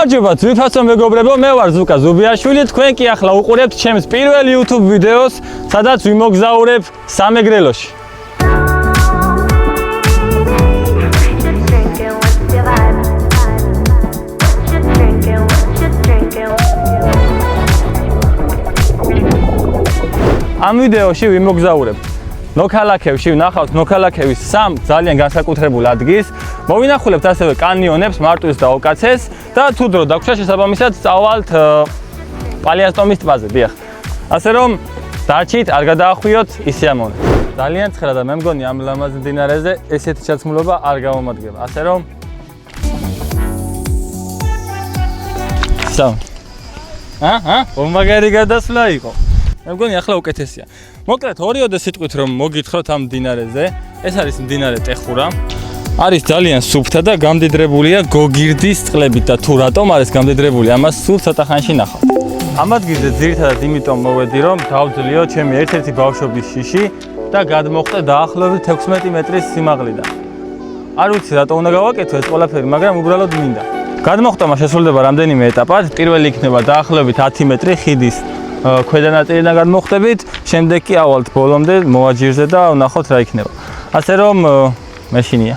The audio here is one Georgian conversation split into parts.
გამარჯობა ძვირფასო მეგობრებო, მე ვარ ზუკა ზუბიაშვილი, თქვენ კი ახლა უყურებთ ჩემს პირველ YouTube ვიდეოს, სადაც ვიმოგზაურებ სამეგრელოში. ამ ვიდეოში ვიმოგზაურებ ნოქალაქევში, ვნახავთ ნოქალაქევის სამ ძალიან განსაკუთრებულ ადგილს, მოვინახულებთ ასევე კანიონებს, მარტვილს და ოკაცეს და თუ დრო დაგვრჩა შესაბამისად წავალთ პალიასტომის ტბაზე, დიახ. ასე რომ დარჩით, არ გადაახვიოთ, ისე ამოვნეთ. ძალიან ცხრა და მე მგონი ამ ლამაზ მდინარეზე ესეთი ჩაცმულობა არ გამომადგება. ასე რომ მაგარი გადასვლა იყო. მე მგონი ახლა უკეთესია. მოკლედ, ორიოდე სიტყვით რომ მოგითხროთ ამ მდინარეზე, ეს არის მდინარე ტეხურა. არის ძალიან სუფთა და გამდიდრებულია გოგირდის წყლებით და თუ რატომ არის გამდიდრებული, ამას სულ ცოტა ხანში ნახავთ. ამ ადგილზე ძირითადად იმიტომ მოვედი, რომ დავძლიო ჩემი ერთ-ერთი ბავშვობის შიში და გადმოხტა დაახლოებით 16 მეტრის სიმაღლიდან. არ ვიცი რატო უნდა გავაკეთო ეს ყველაფერი, მაგრამ უბრალოდ მინდა. გადმოხტამა შესრულდება რამდენიმე ეტაპად. პირველი იქნება დაახლოებით 10 მეტრი ხიდის ქვედა ნაწილიდან გადმოხტებით, შემდეგ კი ავალთ ბოლომდე მოაჯირზე და ვნახოთ რა იქნება. ასე რომ მეშინია.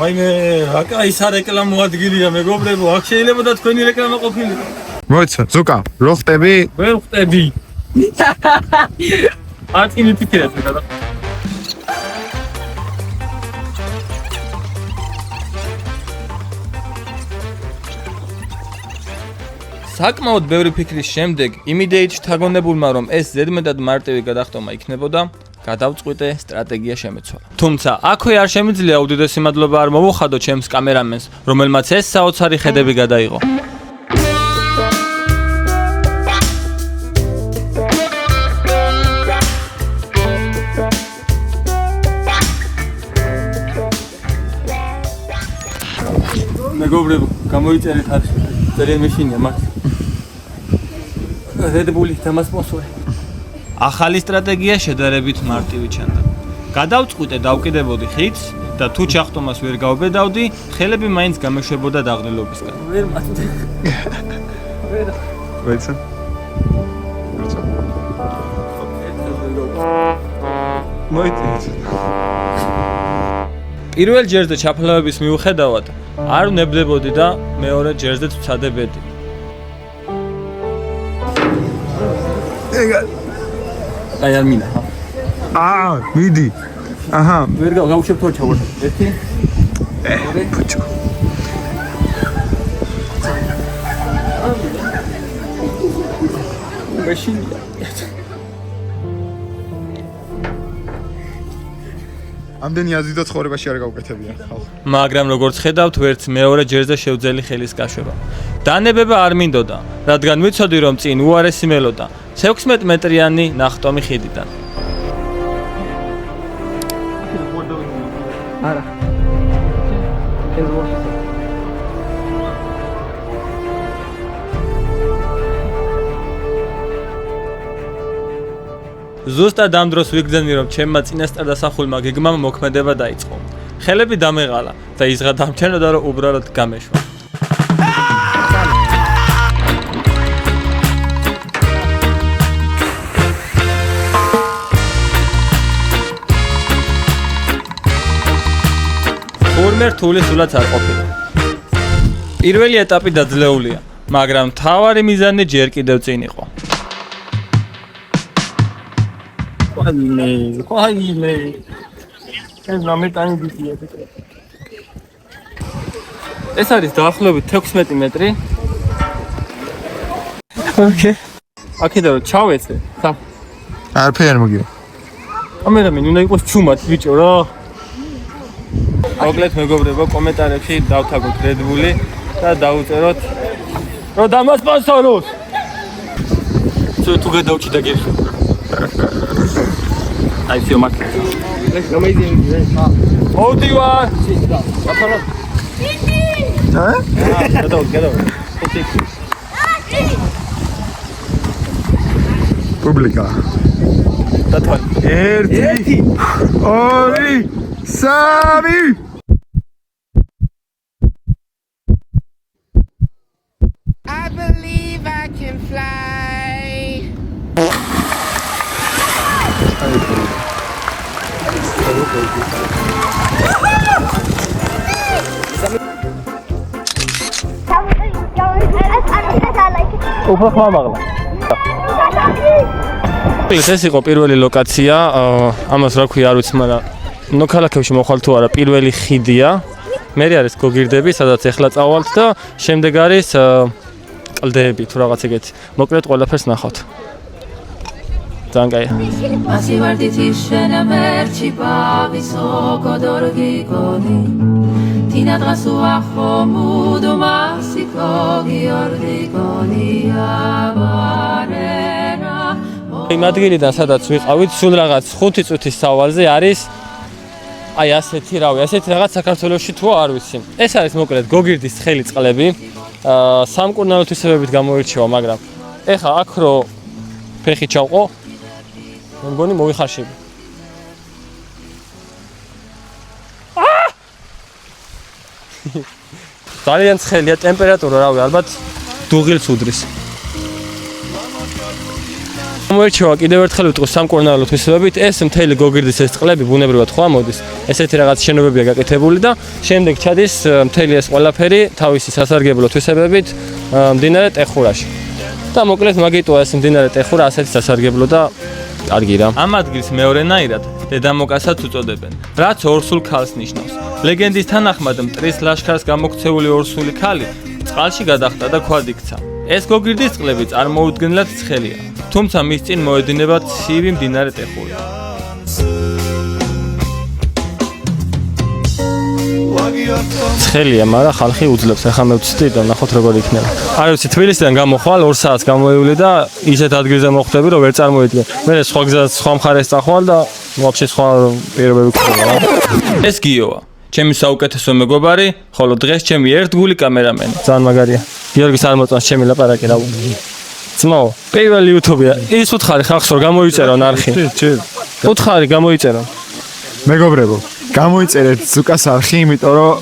ვაიმე, აკა ის არეკლამო ადგილია, მეგობრებო, აქ შეიძლება და თქვენი რეკლამა ყოფილიყო. მოიცა, ზუკა, რო ხტები? ვერ ხტები. ატინი ფიქრეთ რა. საკმაოდ ბევრი ფიქრის შემდეგ იმიდეით შთაგონებულმა, რომ ეს ზედმეტად მარტივი გადახტომა იქნებოდა, გადავწყვიტე სტრატეგია შემეცვალა. თუმცა აქვე არ შემიძლია უდიდესი მადლობა არ მოვუხადო ჩემს კამერამენს, რომელმაც ეს საოცარი ხედები გადაიღო. მეგობრებო, გამოიწერეთ არხი. ძალიან მეშინია მათ. ზედებული დამასპონსორე. ახალი სტრატეგია შედარებით მარტივი ჩანდა. გადავწყვიტე დავკიდებოდი ხიდს და თუ ჩახტომას ვერ გავბედავდი, ხელები მაინც გამეშვებოდა დაღლილობისგან. ვერ მათდე. ვერ. მოიცა. მოიცა. პირველ ჯერზე ჩაფლავების მიუხედავად არ ვნებდებოდი და მეორე ჯერზეც ვცადებედი. აი არ მინა. მიდი. აჰა. ვერ გავუშვებ თორ ჩავარდა. ერთი. ფუჩო. მეშინია. ამდენი აზიდო ცხოვრებაში არ გავუკეთებია ხალხ. მაგრამ როგორც ხედავთ, ვერც მეორე ჯერზე შევძელი ხელის გაშვება. დანებება არ მინდოდა, რადგან ვიცოდი, რომ წინ უარესი მელოდა 16 მეტრიანი ნახტომი ხიდიდან. არა. ზუსტად ამ დროს ვიგრძენი, რომ ჩემმა წინასწარ დასახულმა გეგმამ მოქმედება დაიწყო. ხელები დამეღალა და იზღა დამჩენოდა, რომ უბრალოდ გამეშვა. თურმე რთული სულაც არ ყოფილა. პირველი ეტაპი დაძლეულია, მაგრამ მთავარი მიზანი ჯერ კიდევ წინ იყო. Quietly. ეს ნამეტანი დიდია. ეს არის დაახლოებით 16 მეტრი. ოკეი. აქედან რომ ჩავეცე, არაფერი არ მოგიო. კამერამენი უნდა იყოს ჩუმად, ბიჭო რა. მოკლედ მეგობრებო, კომენტარებში დავთაგოთ Red Bull-ი და დავუწეროთ რომ დამასპონსოროს. თუ გადავჭი და გიხსნა. I feel my Let's amazing. მოვდივარ. გადავა. პუბლიკა. დათვალ. 1 2 3 I believe I can fly. უფრო ხმამაღლა. ეს იყო პირველი ლოკაცია, ამას რა ქვია არ ვიცი, მაგრამ ნოქალაქებში მოხვალ თუ არა, პირველი ხიდია. მე არის გოგირდები, სადაც ეხლა წავალთ და შემდეგ არის კლდეები თუ რაღაც ეგეთი. მოკლედ ყველაფერს ნახავთ. ძალიან კაია. Asi varditi shena merci bagis okodor gigoni Tina drasu akhomudo masiko giordigoni avarena იმ ადგილიდან სადაც ვიყავით, სულ რაღაც 5 წუთის სავალზე არის აი ასეთი რავი, ასეთი რაღაც საქართველოში თუ არ ვიცი. ეს არის მოკლედ გოგირდის ცხელი წყლები. სამკურნალო თვისებებით გამოირჩევა, მაგრამ ეხა აქ რო ფეხი ჩავყო, მე მგონი მოიხარშები. ძალიან ცხელია ტემპერატურა, რავი, ალბათ დუღილს უდრის. მოერჩევა კიდევ ერთხელ ვიტყვი სამკურნალო თვისებებით, ეს მთელი გოგირდის ეს წყლები ბუნებრივად ხო ამოდის. ესეთი რაღაც შენობებია გაკეთებული და შემდეგ ჩადის მთელი ეს ყველაფერი თავისი სასარგებლო თვისებებით მდინარე ტეხურაში. და მოკლედ მაგიტოა ეს მდინარე ტეხურა ასეთი სასარგებლო და კარგი რა. ამ ადგილს მეორენაირად დედამოკასაც უწოდებენ, რაც ორსულ ქალს ნიშნავს. ლეგენდის თანახმად მტრის ლაშქარს გამოქცეული ორსული ქალი წყალში გადახტა და ქვად იქცა. ეს გოგირდის წყლები წარმოუდგენლად ცხელია, თუმცა მის წინ მოედინება ცივი მდინარე ტეხური. ცხელია, მაგრამ ხალხი უძლებს. ახლა მე ვცდი და ნახოთ როგორ იქნება. არ ვიცი, თბილისიდან გამოხვალ 2 საათს გამოივლი და ისეთ ადგილზე მოხვდები, რომ ვერ წარმოვიდგენ. მე სხვა გზას სხვა მხარეს წახვალ და ვაფშე სხვა პირობები გქონდა. ეს გიოა, ჩემი საუკეთესო მეგობარი, ხოლო დღეს ჩემი ერთგული კამერამენი. ძალიან მაგარია. გიორგის არ მოწონს ჩემი ლაპარაკი რა ვუყო. ძმაო, პირველი YouTube-ია. ის უთხარი ხალხს რომ გამოიწერონ არხი. უთხარი გამოიწერონ. მეგობრებო, გამოიწერეთ ზუკას არხი, იმიტომ რომ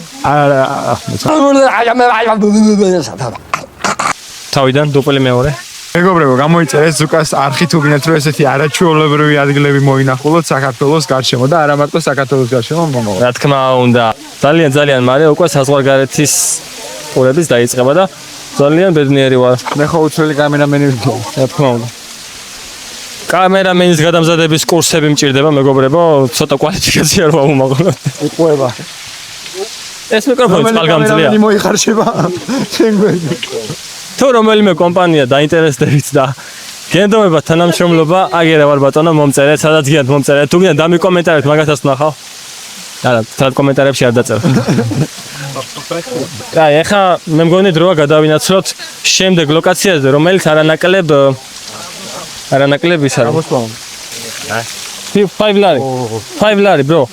თავიდან დუპლი მეორე. მეგობრებო, გამოიწერეთ ზუკას არხი თუ გინდათ რომ ესეთი არაჩვეულებრივი ადგილები მოინახულოთ საქართველოს გარშემო და არა მარტო საქართველოს გარშემო მომავალ. რა თქმა უნდა, ძალიან მარე უკვე საზღვარგარეთის ყურების დაიწყება და ძალიან ბედნიერი ვარ. მე ხო უცვლელი კამერამენი ვიყო. რა თქმა უნდა. კამერამენის გადამზადების კურსები მჭირდება, მეგობრებო, ცოტა კვალიფიკაცია რა უმაღლოთ. იყვება. ეს მიკროფონი წყალგამძლეა. კამერამენი მოიხარშება. შენ გვერდი. თუ რომელიმე კომპანია დაინტერესდებით და გენდომება თანამშრომლობა, აგერა ვარ ბატონო, მომწერეთ, სადაც გიათ მომწერეთ. თუ გინდა დამიკომენტარეთ, მაგათაც ვნახავ. არა, თრად კომენტარებში არ დაწეროთ. კაი, ეხა მე მგონი დროა გადავინაცვლოთ შემდეგ ლოკაციაზე, რომელიც არანაკლებ ის არის. მოსპაუნ. 5 ლარი. 5 ლარი, bro.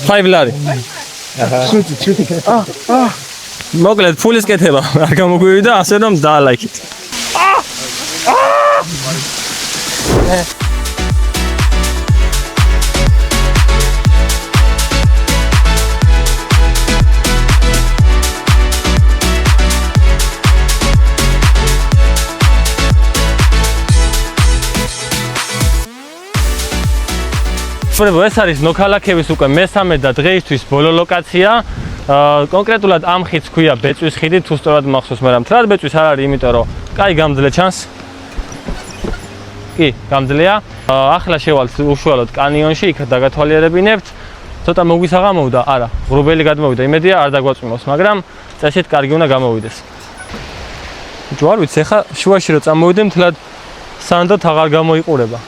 5 ლარი. ჩუტი. მოკლედ ფულის კეთება არ გამოგვივიდა, ასე რომ დაალაიქით. ეს არის ნოქალაქების უკვე მესამე და დღეისთვის ბოლო ლოკაცია. კონკრეტულად ამ ხიდს ქვია ბეწვის ხიდი, თუ სწორად მახსოვს, მაგრამ თრად ბეწვის არ არის, იმიტომ რომ კაი გამძლე ჩანს. კი, გამძლეა. ახლა შევალთ უშუალოდ კანიონში, იქ დაგათვალიერებინებთ. ცოტა მოგვისაღამოვდა, არა, ღრუბელი გადმოვიდა, იმედია არ დაგვაწვიმოს, მაგრამ წესით კარგი უნდა გამოვიდეს. ბიჭო, არ ვიცი, ეხა შუაში რო წამოვიდე, მთლად სანდოთ აღარ გამოიყურება.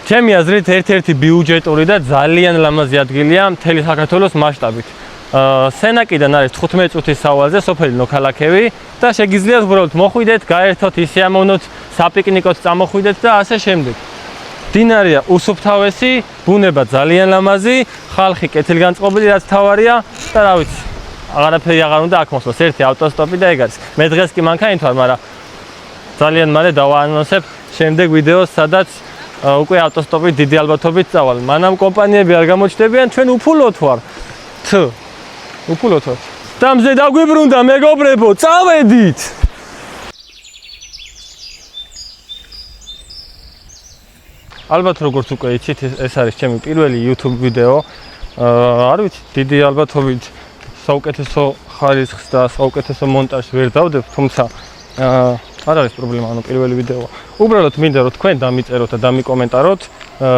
ჩემი აზრით ერთ-ერთი ბიუჯეტური და ძალიან ლამაზი ადგილია მთელი საქართველოს მასშტაბით. სენაკიდან არის 15 წუთის სავალზე სოფელი ნოქალაქევი და შეგიძლიათ უბრალოდ მოხვიდეთ, გაერთოთ, ისიამოვნოთ, საპიკნიკოდ წამოხვიდეთ და ასე შემდეგ. დინარია უსუფთავესი, ბუნება ძალიან ლამაზი, ხალხი კეთილგანწყობილი, რაც თავარია და რა ვიცი, აღარაფერი აღარ უნდა აქ მოსვლას, ერთი ავტოსტოპი და ეგ არის. მე დღეს კი მანქანით ვარ, მაგრამ ძალიან მალე დავაანონსებ შემდეგ ვიდეოს, სადაც უკვე ავტოსტოპით დიდი ალბათობით წავალ. მანამ კომპანიები არ გამოჩნდებიან, ჩვენ უფულოთ ვარ. უფულოთ ვარ. და მზე დაგვიბრუნდა მეგობრებო, წავედით! ალბათ როგორც უკვე იცით, ეს არის ჩემი პირველი YouTube ვიდეო. არ ვიცი, დიდი ალბათობით საუკეთესო ხარისხს და საუკეთესო მონტაჟს ვერ დავდებ, თუმცა არ არის პრობლემა, ანუ პირველი ვიდეოა. უბრალოდ მინდა რომ თქვენ დამიწეროთ და დამიკომენტაროთ,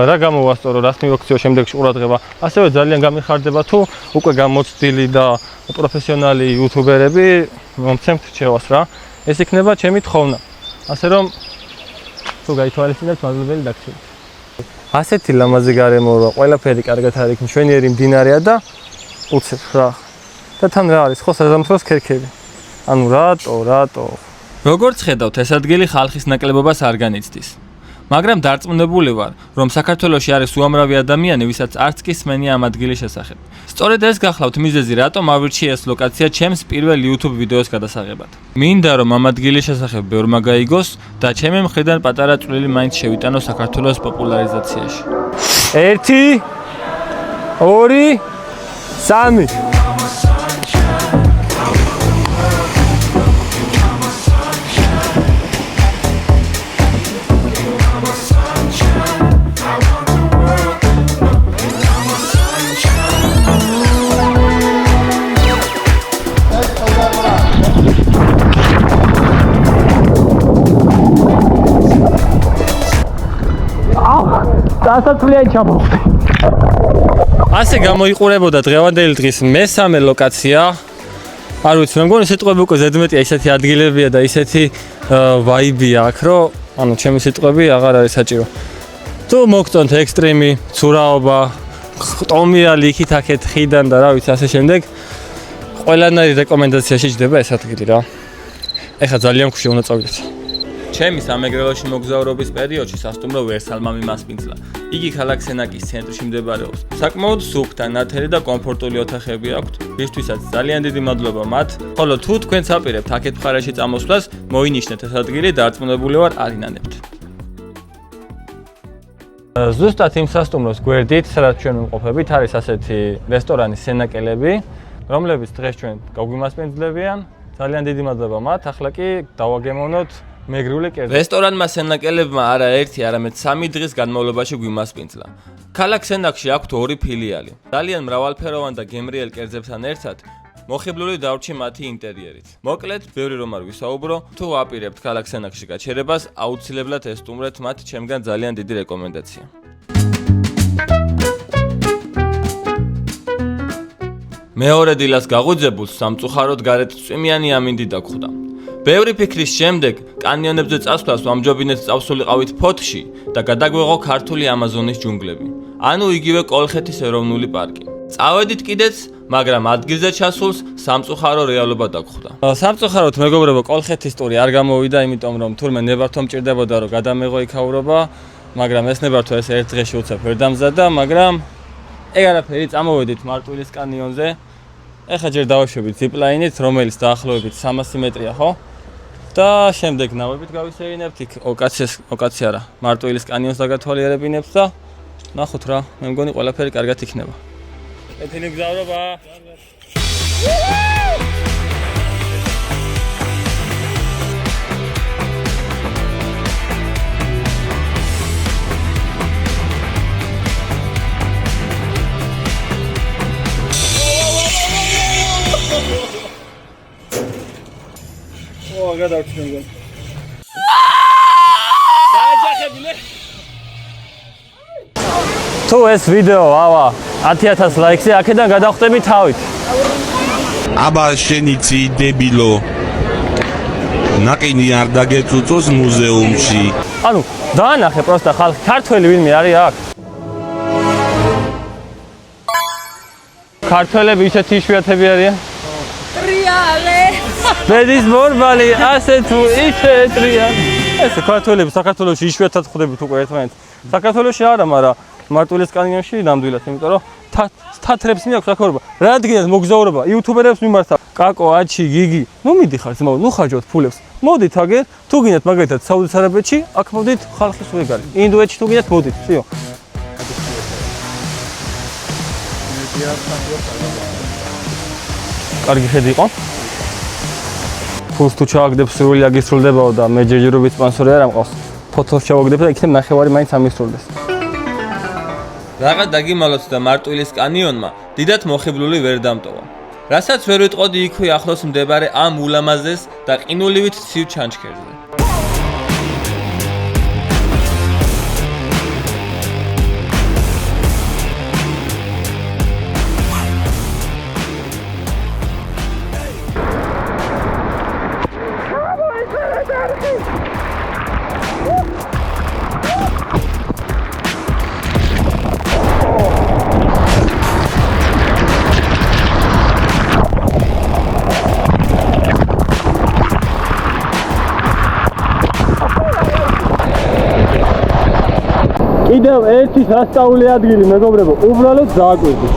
რა გამოვასწორო, რას მივაქციო შემდეგში ყურადღება. ასევე ძალიან გამიხარდება თუ უკვე გამოცდილი და პროფესიონალი იუთუბერები მომცემთ რჩევას რა. ეს იქნება ჩემი თხოვნა. ასე რომ თუ გაითვალისწინებთ, მადლობელი დაგვრჩებით. ასეთი ლამაზი გარემო რა, ყველაფერი კარგად არის, მშვენიერი მდინარეა და უცებ რა. და თან რა არის, ხო საზამთროს ქერქები. ანუ რატო? როგორც ხედავთ, ეს ადგილი ხალხის ნაკლებობას არ განიცდის. მაგრამ დარწმუნებული ვარ, რომ საქართველოში არის უამრავი ადამიანი, ვისაც არც კი სმენია ამ ადგილის შესახებ. სწორედ ეს გახლავთ მიზეზი, რატომ ავირჩიე ეს ლოკაცია ჩემს პირველ YouTube ვიდეოს გადასაღებად. მინდა რომ ამ ადგილის შესახებ ბევრმა გაიგოს და ჩემი მხრიდან პატარა წვლილი მაინც შევიტანო საქართველოს პოპულარიზაციაში. 1 2 3 დასაცვლიანი ჩამოვხდი. ასე გამოიყურებოდა დღევანდელი დღის მესამე ლოკაცია. არ ვიცი, მე მგონი სიტყვები უკვე ზედმეტია, ისეთი ადგილებია და ისეთი ვაიბია აქ, რომ ანუ ჩემი სიტყვები აღარ არის საჭირო. თუ მოგწონთ ექსტრემი, ცურაობა, ტომიალი იქით-აქეთ ხიდან და რა ვიცი, ასე შემდეგ, ყველანაირი რეკომენდაცია შეჯდება ეს ადგილი რა. ეხლა ძალიან მქვში უნდა წავიდეთ. ჩემი სამეგრელოში მოგზაურობის პერიოდში სასტუმრო ვერსალმა მიმასპინძლა. იგი ქალაქ სენაკის ცენტრში მდებარეობს. საკმაოდ სუფთა, ნათელი და კომფორტული ოთახები აქვთ, რისთვისაც ძალიან დიდი მადლობა მათ. ხოლო თუ თქვენც აპირებთ აქეთ მხარეში წამოსვლას, მოინიშნეთ ეს ადგილი, დარწმუნებული ვარ, არ ინანებთ. ზუსტად იმ სასტუმროს გვერდით, სადაც ჩვენ ვიმყოფებით, არის ასეთი რესტორანი სენაკელები, რომლებიც დღეს ჩვენ გაგვიმასპინძლებიან. ძალიან დიდი მადლობა მათ. ახლა კი დავაგემოვნოთ მეგრული კერძი. რესტორანმა სენაკელებმა არა ერთი, არამედ 3 დღის განმავლობაში გვიმასპინძლა. ქალაქ სენაკში აქვთ 2 ფილიალი. ძალიან მრავალფეროვან და გემრიელ კერძებთან ერთად მოხიბლული დავრჩი მათი ინტერიერით. მოკლედ, ბევრი რომ არ ვისაუბრო, თუ აპირებთ ქალაქ სენაკში გაჩერებას, აუცილებლად ესტუმრეთ მათ ჩემგან ძალიან დიდი რეკომენდაცია. მეორე დილას გაღვიძებულს სამწუხაროდ გარეთ წვიმიანი ამინდი დაგხვდა. ბევრი ფიქრის შემდეგ კანიონებზე წასვლას ვამჯობინეთ წავსულიყავით ფოთში და გადაგვეღო ქართული ამაზონის ჯუნგლები. ანუ იგივე კოლხეთის ეროვნული პარკი. წავედით კიდეც, მაგრამ ადგილზე ჩასულს სამწუხარო რეალობა დაგხვდა. სამწუხაროდ მეგობრებო, კოლხეთის ტური არ გამოვიდა, იმიტომ რომ თურმე ნებართვა მჭირდებოდა რომ გადამეღო იქაურობა, მაგრამ ეს ნებართვა ეს ერთ დღეში უცებ ვერ დამზადდა, მაგრამ ეგ არაფერი, წამოვედით მარტვილის კანიონზე. ეხლა ჯერ დავაშვებით ზიპლაინით, რომელიც დაახლოებით 300 მეტრია, ხო? და შემდეგ ნავებით გავისეირნებთ, იქ ოკაცია რა, მარტვილის კანიონს დაგათვალიერებინებთ და ნახოთ რა, მე მგონი ყველაფერი კარგად იქნება. ეთილი გზავრობა. გადავწყვეტ. დაეჯახებინე. თუ ეს ვიდეო ავა 10000 ლაიქზე, აქედან გადავხტები თავით. აბა შენი ციდებილო. ნაყინი არ დაგეწუწოს მუზეუმში. ანუ დაანახე პროსტა ხალხი, ქართველი ვინმე არის აქ? ქართველები ისეთი იშვიათები არიან? ტრიალე. ბედის მორბალი, ასე თუ ისე ტრიალე. ესე ქართველები საქართველოში იშვიათად ხვდებით უკვე ერთმანეთს. საქართველოში არა, მაგრამ მარტვილის კანიონში ნამდვილად, იმიტომ რომ თათრებს მიაქვს აქაურობა. რადგანაც მოგზაურობა იუთუბერებს მიმართა. კაკო, აჩი, გიგი, ნუ მიდიხართ, ნუ ხაჯოთ ფულებს. მოდით აგერ, თუ გინდათ მაგალითად საუდის არაბეთში, აქ მოდით ხალხის ვეგარი. ინდოეთში თუ გინდათ მოდით, всё. კარგი ხედი იყო. ფულს თუ ჩააგდებ სრული აგისრულდებაო და მე ჯერჯერობით სპონსორი არ ამყავს. ფოთოს ჩავაგდებ და იქნებ ნახევარი მაინც ამისრულდეს. რაღაც დაგიმალოთ და მარტვილის კანიონმა დიდად მოხიბლული ვერ დამტოვა. რასაც ვერ ვიტყოდი იქვე ახლოს მდებარე ამ ულამაზეს და ყინულივით ცივ ჩანჩქერზე. კიდევ ერთი სასწაული ადგილი, მეგობრებო, უბრალოდ დააკვირდი.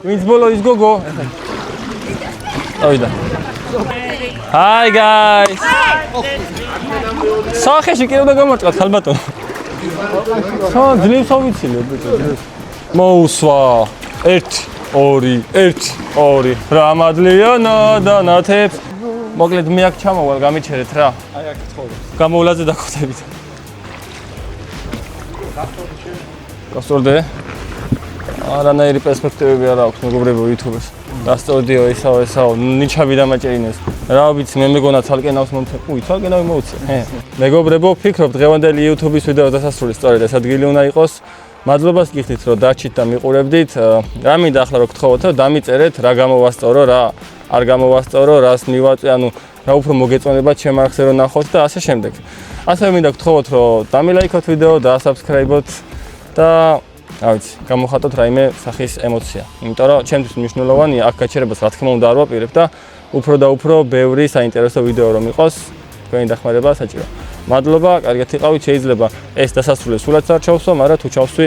ვინც ბოლო ის გოგო? ავიდა. Hi guys. სახეში კიდევ და გამარჯვათ ხალბატონო. ძლივს ავიცილე ბიჭო. მოუსვა. 1 2 1 2 რა მადლიანა და ნათებს. მოკლედ მე აქ ჩამოვალ, გამიჩერეთ რა. აი აქ ცხოვრობს. გამოვლაზე დაგხვდებით. გასწორდე? არანაირი პერსპექტივები არ აქვს მეგობრებო YouTube-ს. დასწორდიო ესაო, ნიჩაბი დამაჭერინეს. რა ვიცი, მე მეგონა თალკენავს მომწე. თალკენავი მოუწე. მეგობრებო, ფიქრობ დღევანდელი YouTube-ის ვიდეო დასასრული სწორედ ეს ადგილი უნდა იყოს. მადლობას გიხდით, რომ დაჩით და მიყურებდით. რა მინდა ახლა რომ გთხოვოთ, დამიწერეთ რა გამოვასწორო, რა არ გამოვასწორო, რას მივაწვი, ანუ რა უფრო მოგეწონებათ ჩემ არხზე რომ ნახოთ და ასე შემდეგ. ასევე მინდა გთხოვოთ, რომ დამილაიქოთ ვიდეო, დაასაბსკრაიბოთ და რა ვიცი, გამოხატოთ რაიმე სახის ემოცია. იმიტომ რომ ჩემთვის მნიშვნელოვანია აქ გაჩერებას რა თქმა უნდა არ ვაპირებ და უფრო და უფრო ბევრი საინტერესო ვიდეო რომ იყოს, თქვენი დახმარება საჭირო. მადლობა, კარგად იყავით, შეიძლება ეს დასასრულე სულაც არ ჩავსვა, მაგრამ თუ ჩავსვი